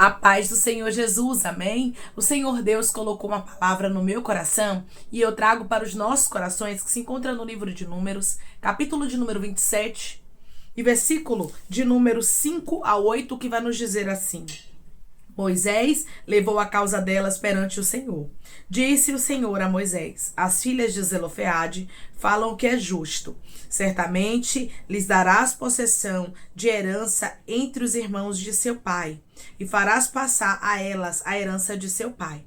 A paz do Senhor Jesus, amém? O Senhor Deus colocou uma palavra no meu coração e eu trago para os nossos corações, que se encontra no livro de Números, capítulo de número 27 e versículo de número 5 a 8, que vai nos dizer assim: Moisés levou a causa delas perante o Senhor. Disse o Senhor a Moisés: As filhas de Zelofeade falam o que é justo. Certamente lhes darás possessão de herança entre os irmãos de seu pai, e farás passar a elas a herança de seu pai.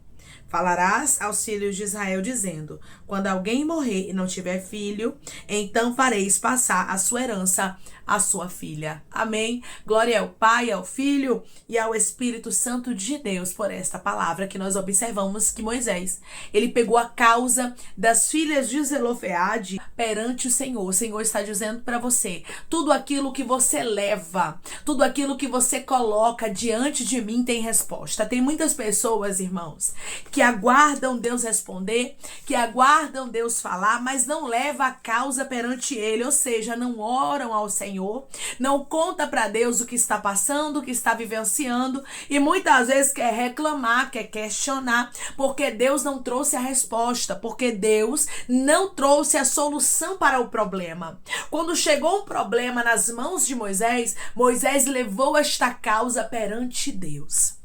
Falarás aos filhos de Israel, dizendo: Quando alguém morrer e não tiver filho, então fareis passar a sua herança à sua filha. Amém? Glória ao Pai, ao Filho e ao Espírito Santo de Deus por esta palavra que nós observamos que Moisés, ele pegou a causa das filhas de Zelofeade perante o Senhor. O Senhor está dizendo para você: tudo aquilo que você leva, tudo aquilo que você coloca diante de mim tem resposta. Tem muitas pessoas, irmãos, que aguardam Deus responder, que aguardam Deus falar, mas não leva a causa perante Ele, ou seja, não oram ao Senhor, não conta para Deus o que está passando, o que está vivenciando, e muitas vezes quer reclamar, quer questionar, porque Deus não trouxe a resposta, porque Deus não trouxe a solução para o problema. Quando chegou um problema nas mãos de Moisés, Moisés levou esta causa perante Deus.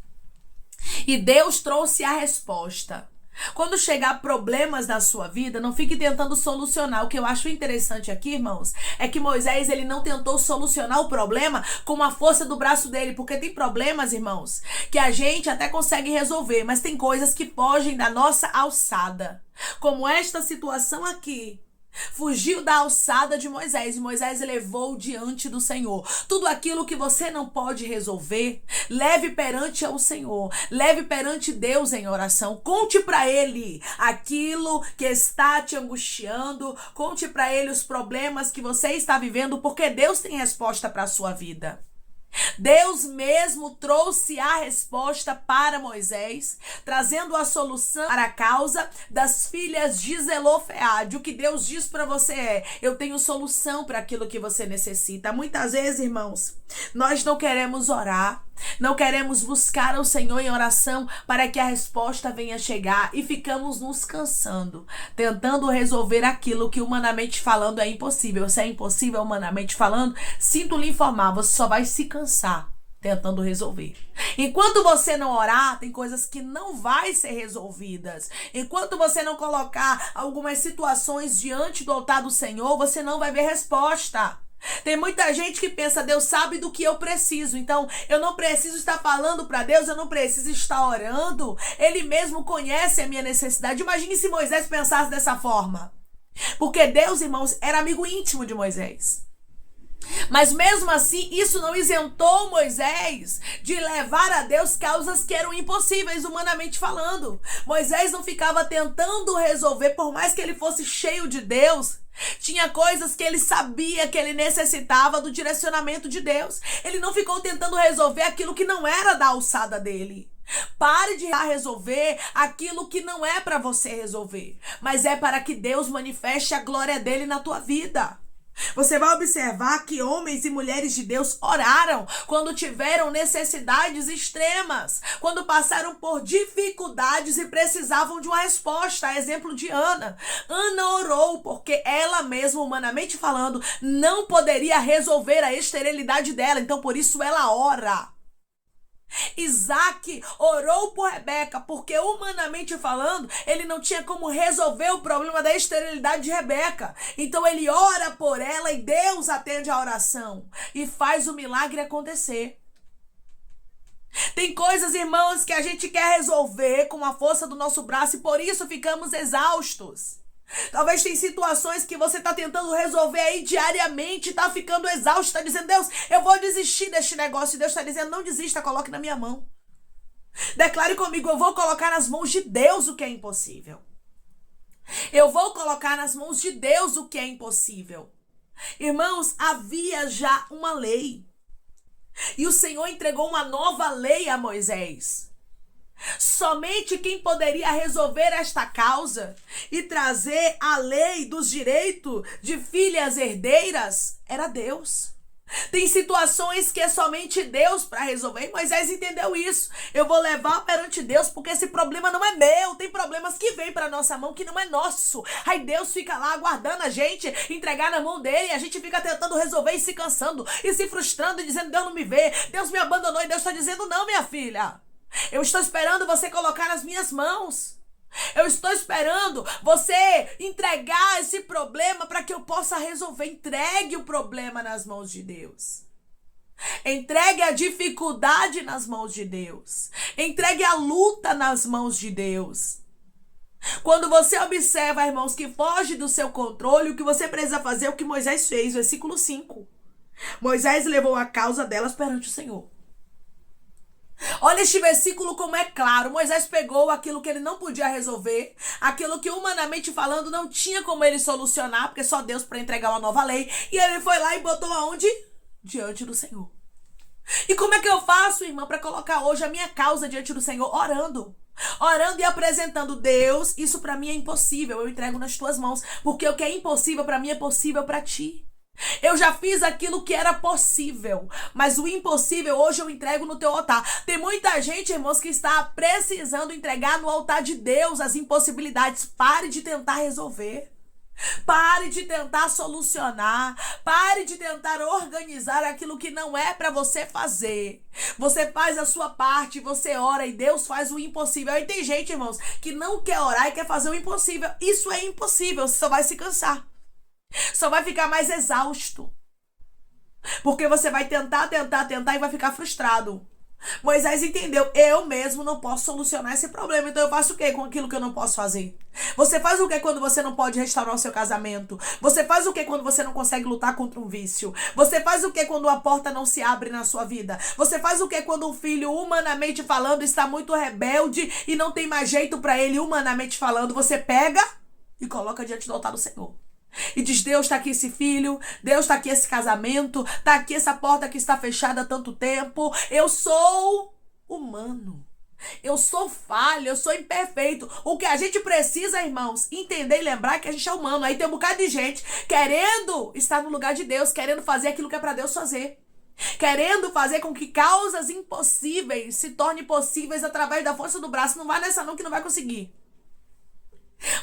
E Deus trouxe a resposta. Quando chegar problemas na sua vida, não fique tentando solucionar. O que eu acho interessante aqui, irmãos, é que Moisés, ele não tentou solucionar o problema com a força do braço dele, porque tem problemas, irmãos, que a gente até consegue resolver, mas tem coisas que fogem da nossa alçada, como esta situação aqui. Fugiu da alçada de Moisés e Moisés levou diante do Senhor. Tudo aquilo que você não pode resolver, leve perante ao Senhor, leve perante Deus em oração. Conte para Ele aquilo que está te angustiando, conte para Ele os problemas que você está vivendo, porque Deus tem resposta para a sua vida. Deus mesmo trouxe a resposta para Moisés, trazendo a solução para a causa das filhas de Zelofeade. O que Deus diz para você é: eu tenho solução para aquilo que você necessita. Muitas vezes, irmãos, nós não queremos orar, não queremos buscar ao Senhor em oração para que a resposta venha chegar e ficamos nos cansando, tentando resolver aquilo que humanamente falando é impossível. Se é impossível humanamente falando, sinto lhe informar, você só vai se cansar tentando resolver. Enquanto você não orar, tem coisas que não vai ser resolvidas. Enquanto você não colocar algumas situações diante do altar do Senhor, você não vai ver resposta. Tem muita gente que pensa: Deus sabe do que eu preciso, então eu não preciso estar falando para Deus, eu não preciso estar orando, Ele mesmo conhece a minha necessidade. Imagine se Moisés pensasse dessa forma, porque Deus, irmãos, era amigo íntimo de Moisés. Mas mesmo assim, isso não isentou Moisés de levar a Deus causas que eram impossíveis humanamente falando. Moisés não ficava tentando resolver, por mais que ele fosse cheio de Deus. Tinha coisas que ele sabia que ele necessitava do direcionamento de Deus. Ele não ficou tentando resolver aquilo que não era da alçada dele. Pare de resolver aquilo que não é para você resolver, mas é para que Deus manifeste a glória dele na tua vida. Você vai observar que homens e mulheres de Deus oraram quando tiveram necessidades extremas, quando passaram por dificuldades e precisavam de uma resposta. Exemplo de Ana. Ana orou porque ela mesma, humanamente falando, não poderia resolver a esterilidade dela, então por isso ela ora. Isaac orou por Rebeca porque, humanamente falando, ele não tinha como resolver o problema da esterilidade de Rebeca. Então ele ora por ela e Deus atende a oração e faz o milagre acontecer. Tem coisas, irmãos, que a gente quer resolver com a força do nosso braço e por isso ficamos exaustos. Talvez tem situações que você está tentando resolver aí diariamente, está ficando exausto, está dizendo: Deus, eu vou desistir deste negócio. E Deus está dizendo: não desista, coloque na minha mão. Declare comigo: eu vou colocar nas mãos de Deus o que é impossível. Eu vou colocar nas mãos de Deus o que é impossível. Irmãos, havia já uma lei. E o Senhor entregou uma nova lei a Moisés. Somente quem poderia resolver esta causa e trazer a lei dos direitos de filhas herdeiras era Deus. Tem situações que é somente Deus para resolver. E Moisés entendeu isso. Eu vou levar perante Deus porque esse problema não é meu. Tem problemas que vêm para nossa mão que não é nosso. Aí Deus fica lá aguardando a gente entregar na mão dele. E a gente fica tentando resolver e se cansando e se frustrando e dizendo: Deus não me vê, Deus me abandonou. E Deus está dizendo: não, minha filha. Eu estou esperando você colocar nas minhas mãos. Eu estou esperando você entregar esse problema para que eu possa resolver. Entregue o problema nas mãos de Deus. Entregue a dificuldade nas mãos de Deus. Entregue a luta nas mãos de Deus. Quando você observa, irmãos, que foge do seu controle, o que você precisa fazer é o que Moisés fez, versículo 5. Moisés levou a causa delas perante o Senhor. Olha este versículo como é claro. Moisés pegou aquilo que ele não podia resolver, aquilo que humanamente falando não tinha como ele solucionar, porque só Deus para entregar uma nova lei, e ele foi lá e botou aonde? Diante do Senhor. E como é que eu faço, irmã, para colocar hoje a minha causa diante do Senhor? Orando. Orando e apresentando: Deus, isso para mim é impossível, eu entrego nas tuas mãos, porque o que é impossível para mim é possível para ti. Eu já fiz aquilo que era possível, mas o impossível hoje eu entrego no teu altar. Tem muita gente, irmãos, que está precisando entregar no altar de Deus as impossibilidades. Pare de tentar resolver. Pare de tentar solucionar. Pare de tentar organizar aquilo que não é para você fazer. Você faz a sua parte, você ora e Deus faz o impossível. Aí tem gente, irmãos, que não quer orar e quer fazer o impossível. Isso é impossível, você só vai se cansar. Só vai ficar mais exausto. Porque você vai tentar e vai ficar frustrado. Moisés entendeu: eu mesmo não posso solucionar esse problema, então eu faço o quê com aquilo que eu não posso fazer? Você faz o quê quando você não pode restaurar o seu casamento? Você faz o quê quando você não consegue lutar contra um vício? Você faz o quê quando a porta não se abre na sua vida? Você faz o quê quando um filho, humanamente falando, está muito rebelde e não tem mais jeito para ele, humanamente falando? Você pega e coloca diante do altar do Senhor. E diz: Deus, está aqui esse filho, Deus, está aqui esse casamento, está aqui essa porta que está fechada há tanto tempo. Eu sou humano, eu sou falho, eu sou imperfeito. O que a gente precisa, irmãos, entender e lembrar é que a gente é humano. Aí tem um bocado de gente querendo estar no lugar de Deus, querendo fazer aquilo que é para Deus fazer, querendo fazer com que causas impossíveis se tornem possíveis através da força do braço. Não vai nessa não, que não vai conseguir.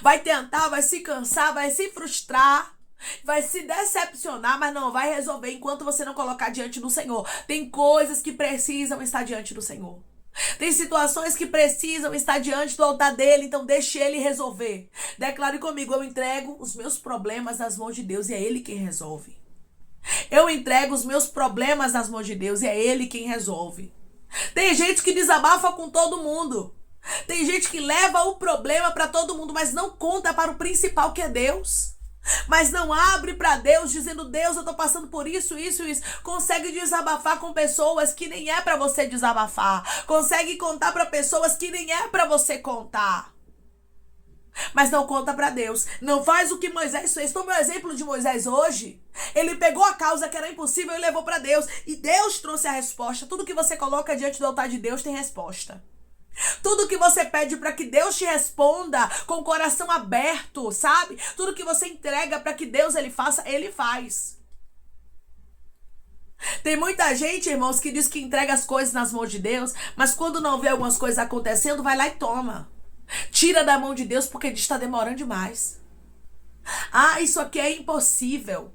Vai tentar, vai se cansar, vai se frustrar, vai se decepcionar, mas não vai resolver enquanto você não colocar diante do Senhor. Tem coisas que precisam estar diante do Senhor. Tem situações que precisam estar diante do altar dele, então deixe ele resolver. Declare comigo: eu entrego os meus problemas nas mãos de Deus e é ele quem resolve. Eu entrego os meus problemas nas mãos de Deus e é ele quem resolve. Tem gente que desabafa com todo mundo. Tem gente que leva o problema para todo mundo, mas não conta para o principal, que é Deus. Mas não abre para Deus dizendo: Deus, eu tô passando por isso. Consegue desabafar com pessoas que nem é para você desabafar. Consegue contar para pessoas que nem é para você contar. Mas não conta para Deus. Não faz o que Moisés fez. Toma o exemplo de Moisés hoje. Ele pegou a causa que era impossível e levou para Deus. E Deus trouxe a resposta. Tudo que você coloca diante do altar de Deus tem resposta. Tudo que você pede para que Deus te responda com o coração aberto, sabe? Tudo que você entrega para que Deus ele faça, ele faz. Tem muita gente, irmãos, que diz que entrega as coisas nas mãos de Deus, mas quando não vê algumas coisas acontecendo, vai lá e toma. Tira da mão de Deus porque Deus está demorando demais. Ah, isso aqui é impossível.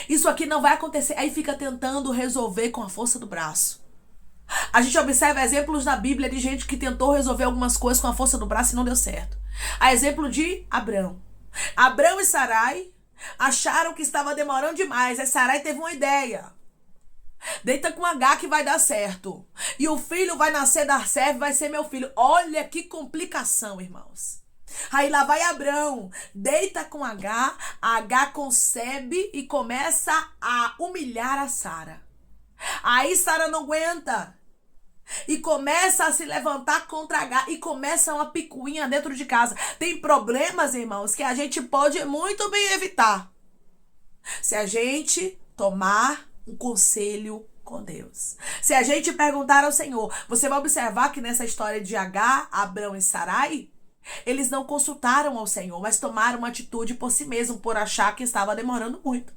Isso aqui não vai acontecer. Aí fica tentando resolver com a força do braço. A gente observa exemplos na Bíblia de gente que tentou resolver algumas coisas com a força do braço e não deu certo. A exemplo de Abrão. Abrão e Sarai acharam que estava demorando demais. Aí Sarai teve uma ideia. Deita com H que vai dar certo. E o filho vai nascer da serva, vai ser meu filho. Olha que complicação, irmãos. Aí lá vai Abrão, deita com H concebe e começa a humilhar a Sara. Aí Sara não aguenta e começa a se levantar contra H e começa uma picuinha dentro de casa. Tem problemas, irmãos, que a gente pode muito bem evitar se a gente tomar um conselho com Deus. Se a gente perguntar ao Senhor. Você vai observar que nessa história de Abrão e Sarai, eles não consultaram ao Senhor, mas tomaram uma atitude por si mesmo, por achar que estava demorando muito.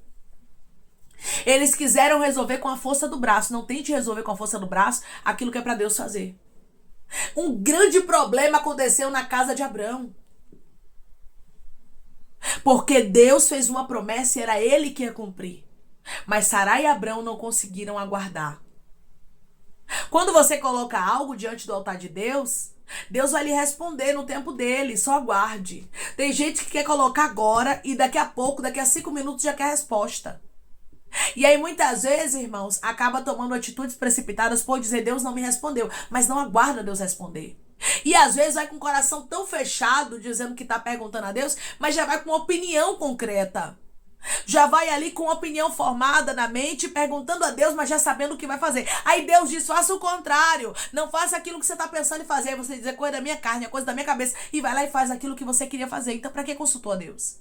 Eles quiseram resolver com a força do braço. Não tente resolver com a força do braço aquilo que é para Deus fazer. Um grande problema aconteceu na casa de Abrão. Porque Deus fez uma promessa e era ele que ia cumprir. Mas Sarai e Abrão não conseguiram aguardar. Quando você coloca algo diante do altar de Deus, Deus vai lhe responder no tempo dele, só aguarde. Tem gente que quer colocar agora e daqui a pouco, daqui a 5 minutos já quer a resposta. E aí muitas vezes, irmãos, acaba tomando atitudes precipitadas por dizer Deus não me respondeu, mas não aguarda Deus responder. E às vezes vai com o coração tão fechado, dizendo que está perguntando a Deus, mas já vai com opinião concreta. Já vai ali com opinião formada na mente, perguntando a Deus, mas já sabendo o que vai fazer. Aí Deus diz, faça o contrário. Não faça aquilo que você está pensando em fazer. Aí você diz, é coisa da minha carne, é coisa da minha cabeça. E vai lá e faz aquilo que você queria fazer. Então, para que consultou a Deus?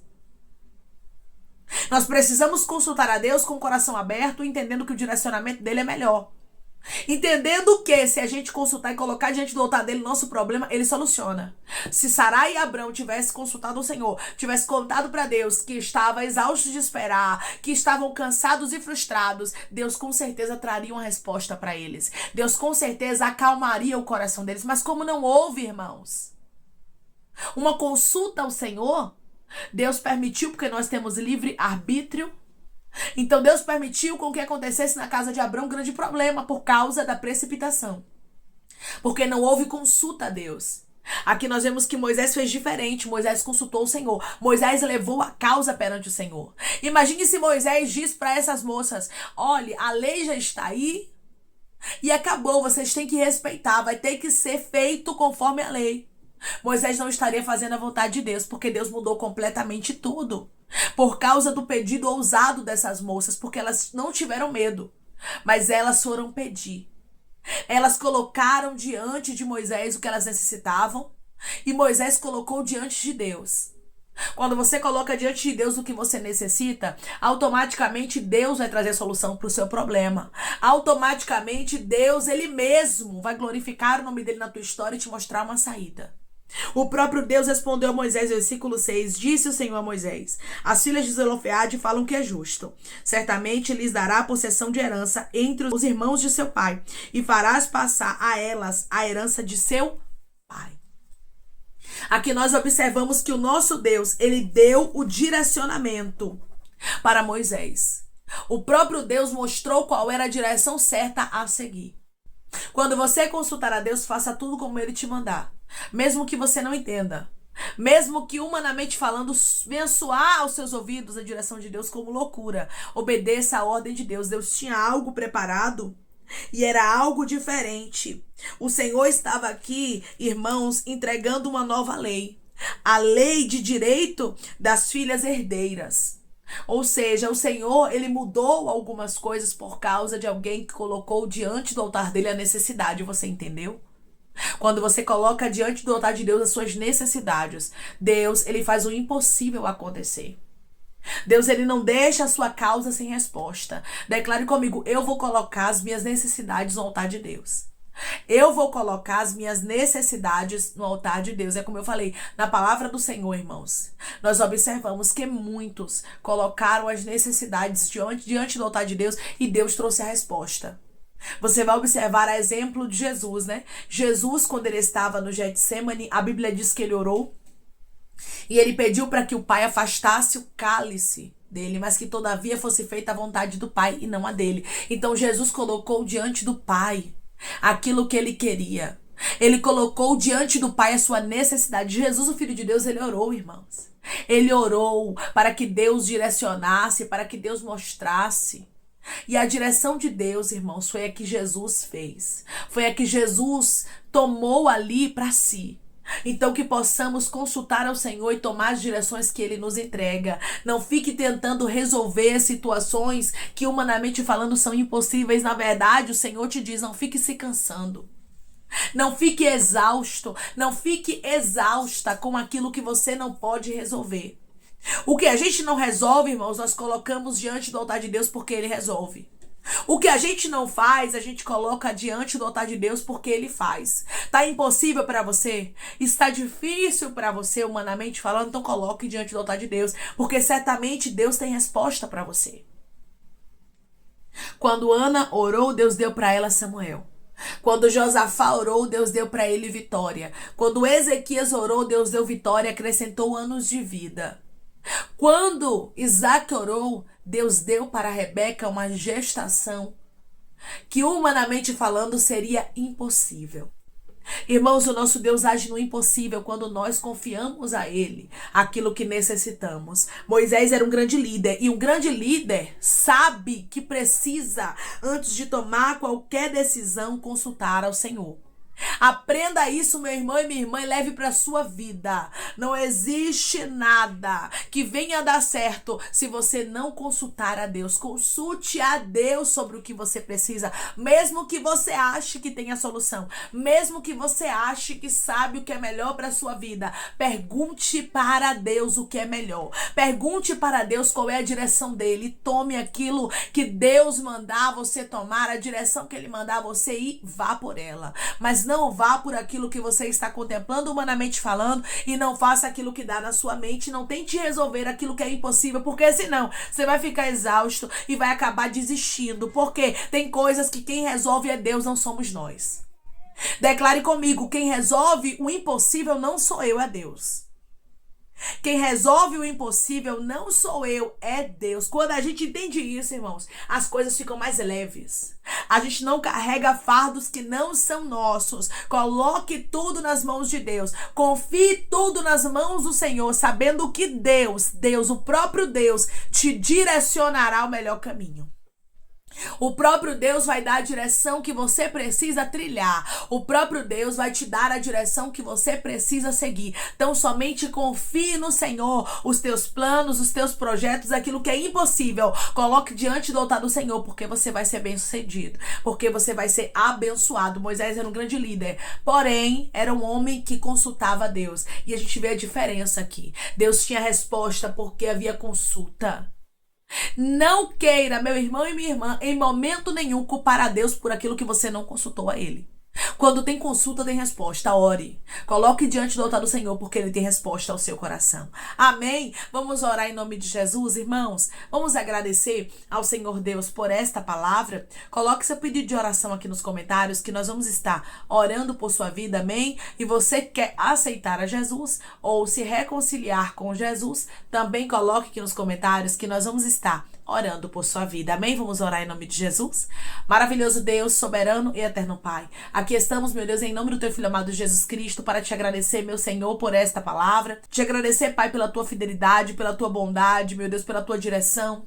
Nós precisamos consultar a Deus com o coração aberto, entendendo que o direcionamento dele é melhor. Entendendo que se a gente consultar e colocar diante do altar dele nosso problema, ele soluciona. Se Sarai e Abrão tivessem consultado o Senhor, tivessem contado para Deus que estava exausto de esperar, que estavam cansados e frustrados, Deus com certeza traria uma resposta para eles. Deus com certeza acalmaria o coração deles. Mas como não houve, irmãos, uma consulta ao Senhor, Deus permitiu, porque nós temos livre arbítrio. Então Deus permitiu com que acontecesse na casa de Abrão um grande problema por causa da precipitação. Porque não houve consulta a Deus. Aqui nós vemos que Moisés fez diferente. Moisés consultou o Senhor. Moisés levou a causa perante o Senhor. Imagine se Moisés diz para essas moças, olhe, a lei já está aí e acabou, vocês têm que respeitar, vai ter que ser feito conforme a lei. Moisés não estaria fazendo a vontade de Deus, porque Deus mudou completamente tudo. Por causa do pedido ousado dessas moças, porque elas não tiveram medo, mas elas foram pedir. Elas colocaram diante de Moisés o que elas necessitavam, e Moisés colocou diante de Deus. Quando você coloca diante de Deus o que você necessita, automaticamente Deus vai trazer solução para o seu problema. Automaticamente Deus, Ele mesmo, vai glorificar o nome dele na tua história e te mostrar uma saída. O próprio Deus respondeu a Moisés, versículo 6, disse o Senhor a Moisés, as filhas de Zelofeade falam que é justo. Certamente lhes dará possessão de herança entre os irmãos de seu pai, e farás passar a elas a herança de seu pai. Aqui nós observamos que o nosso Deus, ele deu o direcionamento para Moisés. O próprio Deus mostrou qual era a direção certa a seguir. Quando você consultar a Deus, faça tudo como ele te mandar. Mesmo que você não entenda. Mesmo que humanamente falando venha soar aos seus ouvidos a direção de Deus como loucura. Obedeça a ordem de Deus. Deus tinha algo preparado e era algo diferente. O Senhor estava aqui, irmãos, entregando uma nova lei. A lei de direito das filhas herdeiras. Ou seja, o Senhor, ele mudou algumas coisas por causa de alguém que colocou diante do altar dele a necessidade. Você entendeu? Quando você coloca diante do altar de Deus as suas necessidades, Deus, ele faz o impossível acontecer. Deus, ele não deixa a sua causa sem resposta. Declare comigo, eu vou colocar as minhas necessidades no altar de Deus. Eu vou colocar as minhas necessidades no altar de Deus. É como eu falei, na palavra do Senhor, irmãos. Nós observamos que muitos colocaram as necessidades diante do altar de Deus e Deus trouxe a resposta. Você vai observar a exemplo de Jesus, né? Jesus, quando ele estava no Getsemane, a Bíblia diz que ele orou e ele pediu para que o Pai afastasse o cálice dele, mas que todavia fosse feita a vontade do Pai e não a dele. Então Jesus colocou diante do Pai aquilo que ele queria. Ele colocou diante do Pai a sua necessidade. Jesus, o Filho de Deus, ele orou, irmãos. Ele orou para que Deus direcionasse, para que Deus mostrasse. E a direção de Deus, irmãos, foi a que Jesus fez. Foi a que Jesus tomou ali para si. Então que possamos consultar ao Senhor e tomar as direções que Ele nos entrega. Não fique tentando resolver situações que humanamente falando são impossíveis. Na verdade, o Senhor te diz, não fique se cansando. Não fique exausto. Não fique exausta com aquilo que você não pode resolver. O que a gente não resolve, irmãos, nós colocamos diante do altar de Deus porque Ele resolve. O que a gente não faz, a gente coloca diante do altar de Deus porque Ele faz. Tá impossível para você? Está difícil para você, humanamente falando? Então coloque diante do altar de Deus, porque certamente Deus tem resposta para você. Quando Ana orou, Deus deu para ela Samuel. Quando Josafá orou, Deus deu para ele vitória. Quando Ezequias orou, Deus deu vitória e acrescentou anos de vida. Quando Isaac orou, Deus deu para Rebeca uma gestação que, humanamente falando, seria impossível. Irmãos, o nosso Deus age no impossível quando nós confiamos a Ele aquilo que necessitamos. Moisés era um grande líder e um grande líder sabe que precisa, antes de tomar qualquer decisão, consultar ao Senhor. Aprenda isso, meu irmão e minha irmã, e leve para sua vida. Não existe nada que venha dar certo se você não consultar a Deus. Consulte a Deus sobre o que você precisa, mesmo que você ache que tem a solução, mesmo que você ache que sabe o que é melhor para sua vida. Pergunte para Deus o que é melhor. Pergunte para Deus qual é a direção dele. Tome aquilo que Deus mandar você tomar, a direção que ele mandar você ir, vá por ela. Mas não vá por aquilo que você está contemplando humanamente falando e não faça aquilo que dá na sua mente. Não tente resolver aquilo que é impossível, porque senão você vai ficar exausto e vai acabar desistindo. Porque tem coisas que quem resolve é Deus, não somos nós. Declare comigo, quem resolve o impossível não sou eu, é Deus. Quem resolve o impossível não sou eu, é Deus. Quando a gente entende isso, irmãos, as coisas ficam mais leves. A gente não carrega fardos que não são nossos. Coloque tudo nas mãos de Deus. Confie tudo nas mãos do Senhor, sabendo que Deus, o próprio Deus, te direcionará ao melhor caminho. O próprio Deus vai dar a direção que você precisa trilhar. O próprio Deus vai te dar a direção que você precisa seguir. Então somente confie no Senhor. Os teus planos, os teus projetos, aquilo que é impossível, coloque diante do altar do Senhor, porque você vai ser bem-sucedido, porque você vai ser abençoado. Moisés era um grande líder, porém era um homem que consultava a Deus. E a gente vê a diferença aqui. Deus tinha resposta porque havia consulta. Não queira, meu irmão e minha irmã, em momento nenhum culpar a Deus por aquilo que você não consultou a Ele. Quando tem consulta, tem resposta. Ore. Coloque diante do altar do Senhor, porque Ele tem resposta ao seu coração. Amém? Vamos orar em nome de Jesus, irmãos. Vamos agradecer ao Senhor Deus por esta palavra. Coloque seu pedido de oração aqui nos comentários, que nós vamos estar orando por sua vida. Amém? E você quer aceitar a Jesus ou se reconciliar com Jesus, também coloque aqui nos comentários que nós vamos estar orando por sua vida. Amém? Vamos orar em nome de Jesus. Maravilhoso Deus, soberano e eterno Pai. Aqui estamos, meu Deus, em nome do teu Filho amado Jesus Cristo, para te agradecer, meu Senhor, por esta palavra. Te agradecer, Pai, pela tua fidelidade, pela tua bondade, meu Deus, pela tua direção.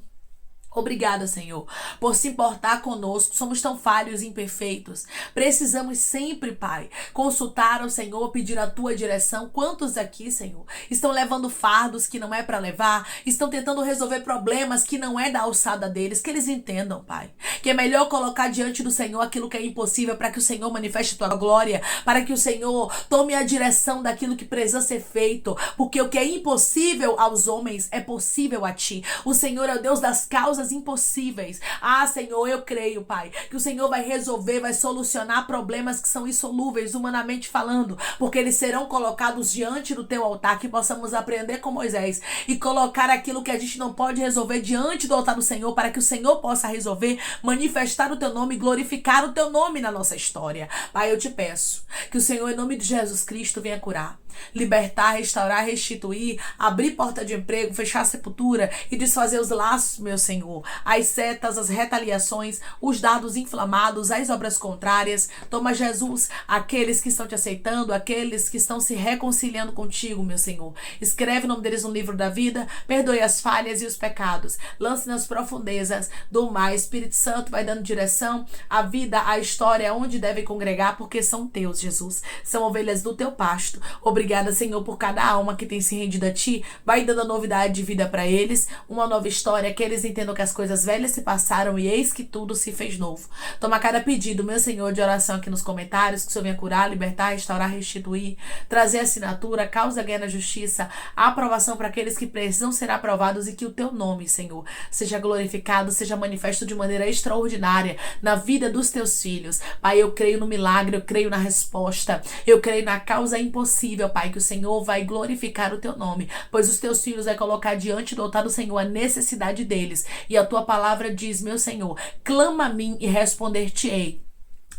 Obrigada, Senhor, por se importar conosco. Somos tão falhos e imperfeitos. Precisamos sempre, Pai, consultar ao Senhor, pedir a tua direção. Quantos aqui, Senhor, estão levando fardos que não é para levar? Estão tentando resolver problemas que não é da alçada deles. Que eles entendam, Pai, que é melhor colocar diante do Senhor aquilo que é impossível, para que o Senhor manifeste a tua glória, para que o Senhor tome a direção daquilo que precisa ser feito. Porque o que é impossível aos homens é possível a ti. O Senhor é o Deus das causas impossíveis. Ah, Senhor, eu creio, Pai, que o Senhor vai resolver, vai solucionar problemas que são insolúveis, humanamente falando, porque eles serão colocados diante do teu altar, que possamos aprender com Moisés e colocar aquilo que a gente não pode resolver diante do altar do Senhor, para que o Senhor possa resolver, manifestar o teu nome, glorificar o teu nome na nossa história. Pai, eu te peço que o Senhor, em nome de Jesus Cristo, venha curar, libertar, restaurar, restituir, abrir porta de emprego, fechar a sepultura e desfazer os laços, meu Senhor, as setas, as retaliações, os dardos inflamados, as obras contrárias. Toma, Jesus, aqueles que estão te aceitando, aqueles que estão se reconciliando contigo, meu Senhor. Escreve o nome deles no livro da vida, perdoe as falhas e os pecados, lance nas profundezas do mar. Espírito Santo vai dando direção à vida, à história, onde devem congregar, porque são teus, Jesus. São ovelhas do teu pasto. Obrigada, Senhor, por cada alma que tem se rendido a ti. Vai dando novidade de vida para eles, uma nova história, que eles entendam que as coisas velhas se passaram e eis que tudo se fez novo. Toma cada pedido, meu Senhor, de oração aqui nos comentários, que o Senhor venha curar, libertar, restaurar, restituir, trazer assinatura, causa, ganha na justiça, a aprovação para aqueles que precisam ser aprovados, e que o teu nome, Senhor, seja glorificado, seja manifesto de maneira extraordinária na vida dos teus filhos. Pai, eu creio no milagre, eu creio na resposta, eu creio na causa impossível, Pai, que o Senhor vai glorificar o teu nome, pois os teus filhos vai colocar diante do altar do Senhor a necessidade deles. E a tua palavra diz, meu Senhor, clama a mim e responder-te-ei.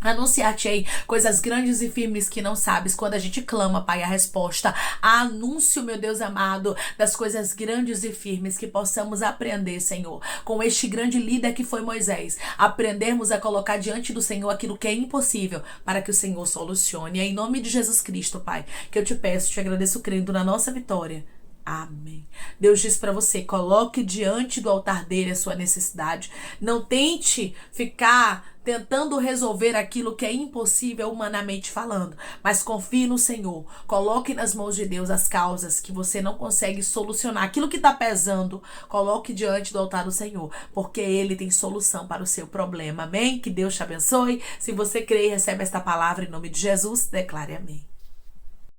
Anunciar-te-ei coisas grandes e firmes que não sabes. Quando a gente clama, Pai, a resposta, anúncio, meu Deus amado, das coisas grandes e firmes que possamos aprender, Senhor, com este grande líder que foi Moisés, aprendermos a colocar diante do Senhor aquilo que é impossível, para que o Senhor solucione. É em nome de Jesus Cristo, Pai, que eu te peço, te agradeço crendo na nossa vitória. Amém. Deus diz para você, coloque diante do altar dele a sua necessidade. Não tente ficar tentando resolver aquilo que é impossível humanamente falando, mas confie no Senhor. Coloque nas mãos de Deus as causas que você não consegue solucionar. Aquilo que está pesando, coloque diante do altar do Senhor, porque Ele tem solução para o seu problema. Amém? Que Deus te abençoe. Se você crê e recebe esta palavra em nome de Jesus, declare amém.